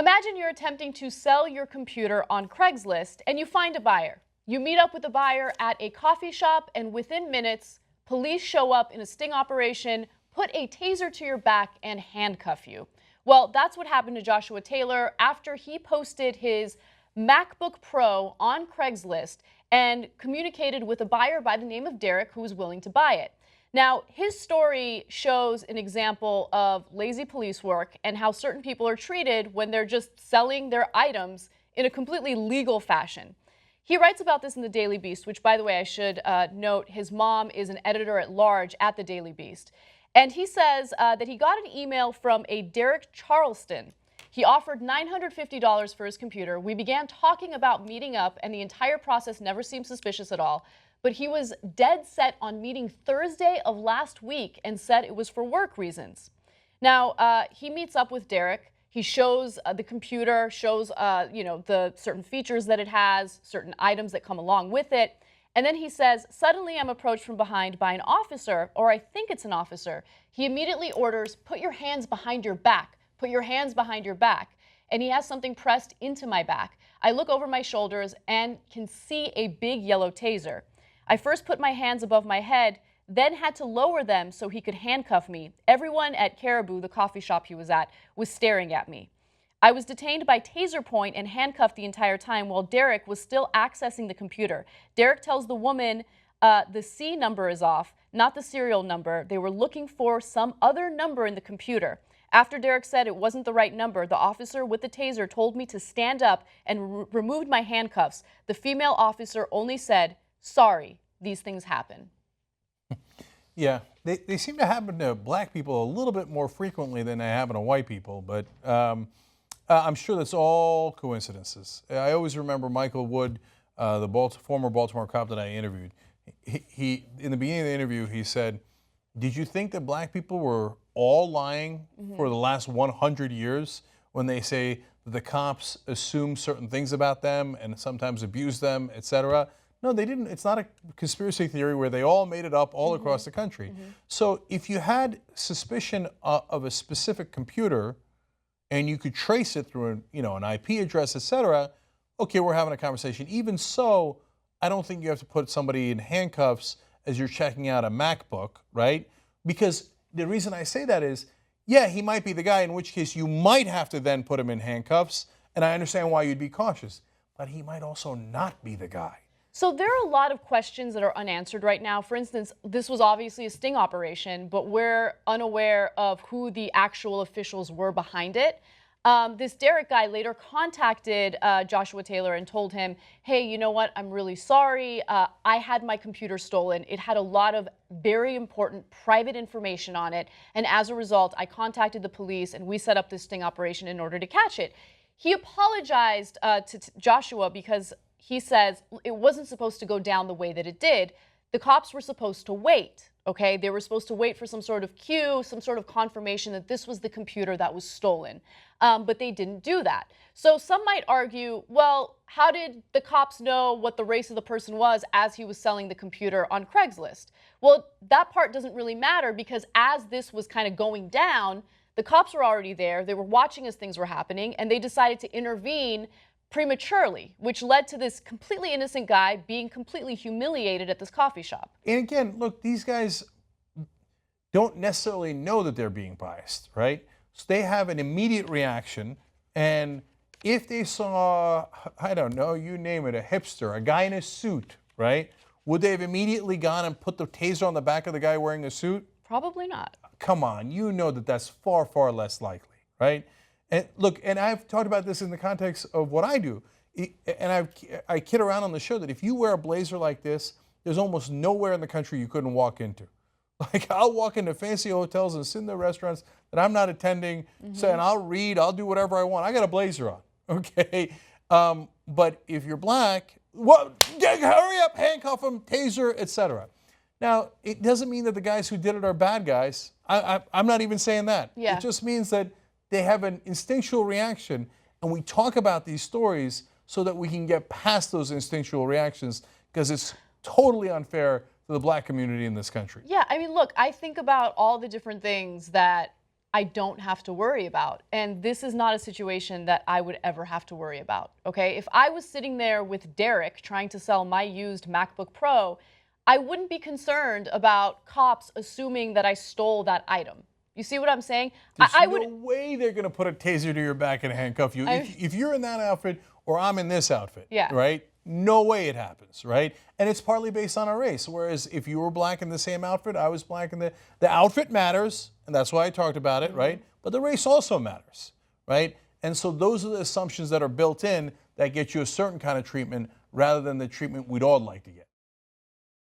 Imagine you're attempting to sell your computer on Craigslist and you find a buyer. You meet up with the buyer at a coffee shop, and within minutes, police show up in a sting operation, put a taser to your back, and handcuff you. Well, that's what happened to Joshua Taylor after he posted his MacBook Pro on Craigslist and communicated with a buyer by the name of Derek who was willing to buy it. Now, his story shows an example of lazy police work and how certain people are treated when they're just selling their items in a completely legal fashion. He writes about this in the Daily Beast, which, by the way, I should note, his mom is an editor-at-large at the Daily Beast. And he says that he got an email from a Derek Charleston. He offered $950 for his computer. We began talking about meeting up, and the entire process never seemed suspicious at all. But he was dead set on meeting Thursday of last week and said it was for work reasons. Now, he meets up with Derek. He shows the computer, shows the certain features that it has, certain items that come along with it. And then he says, suddenly I'm approached from behind by an officer, or I think it's an officer. He immediately orders, put your hands behind your back, put your hands behind your back. And he has something pressed into my back. I look over my shoulders and can see a big yellow taser. I first put my hands above my head, then had to lower them so he could handcuff me. Everyone at Caribou, the coffee shop he was at, was staring at me. I was detained by taser point and handcuffed the entire time while Derek was still accessing the computer. Derek tells the woman the C number is off, not the serial number. They were looking for some other number in the computer. After Derek said it wasn't the right number, the officer with the taser told me to stand up and removed my handcuffs. The female officer only said, sorry, these things happen. Yeah, they seem to happen to black people a little bit more frequently than they happen to white people, but I'm sure that's all coincidences. I always remember Michael Wood, the former Baltimore cop that I interviewed. He in the beginning of the interview, he said, did you think that black people were all lying for the last 100 years when they say that the cops assume certain things about them and sometimes abuse them, etc.? No, they didn't. It's not a conspiracy theory where they all made it up all across the country. So if you had suspicion of a specific computer and you could trace it through an IP address, etc., okay, we're having a conversation. Even so, I don't think you have to put somebody in handcuffs as you're checking out a MacBook, right? Because the reason I say that is, yeah, he might be the guy, in which case you might have to then put him in handcuffs, and I understand why you'd be cautious, but he might also not be the guy. So there are a lot of questions that are unanswered right now. For instance, this was obviously a sting operation, but we're unaware of who the actual officials were behind it. This Derek guy later contacted Joshua Taylor and told him, hey, you know what, I'm really sorry. I had my computer stolen. It had a lot of very important private information on it. And as a result, I contacted the police and we set up this sting operation in order to catch it. He apologized to Joshua because he says it wasn't supposed to go down the way that it did. The cops were supposed to wait, okay? They were supposed to wait for some sort of cue, some sort of confirmation that this was the computer that was stolen. But they didn't do that. So some might argue, well, how did the cops know what the race of the person was as he was selling the computer on Craigslist? Well, that part doesn't really matter because as this was kind of going down, the cops were already there. They were watching as things were happening, and they decided to intervene prematurely, which led to this completely innocent guy being completely humiliated at this coffee shop. And again, look, these guys don't necessarily know that they're being biased, right? So they have an immediate reaction, and if they saw, I don't know, you name it, a hipster, a guy in a suit, right? Would they have immediately gone and put the taser on the back of the guy wearing a suit? Probably not. Come on, you know that that's far, far less likely, right? And look, and I've talked about this in the context of what I do. And I kid around on the show that if you wear a blazer like this, there's almost nowhere in the country you couldn't walk into. Like, I'll walk into fancy hotels and sit in the restaurants that I'm not attending, and I'll read, I'll do whatever I want. I got a blazer on, okay? But if you're black, hurry up, handcuff them, taser, etc. Now, it doesn't mean that the guys who did it are bad guys. I'm not even saying that. Yeah. It just means that they have an instinctual reaction, and we talk about these stories so that we can get past those instinctual reactions, because it's totally unfair to the black community in this country. Yeah, I mean, look, I think about all the different things that I don't have to worry about. And this is not a situation that I would ever have to worry about, okay? If I was sitting there with Derek trying to sell my used MacBook Pro, I wouldn't be concerned about cops assuming that I stole that item. You see what I'm saying? There's I no would. way they're going to put a taser to your back and handcuff you. If you're in that outfit or I'm in this outfit, Yeah. right? No way it happens, right? And it's partly based on our race. Whereas if you were black in the same outfit, I was black in the outfit matters, and that's why I talked about it, right? But the race also matters, right? And so those are the assumptions that are built in that get you a certain kind of treatment rather than the treatment we'd all like to get.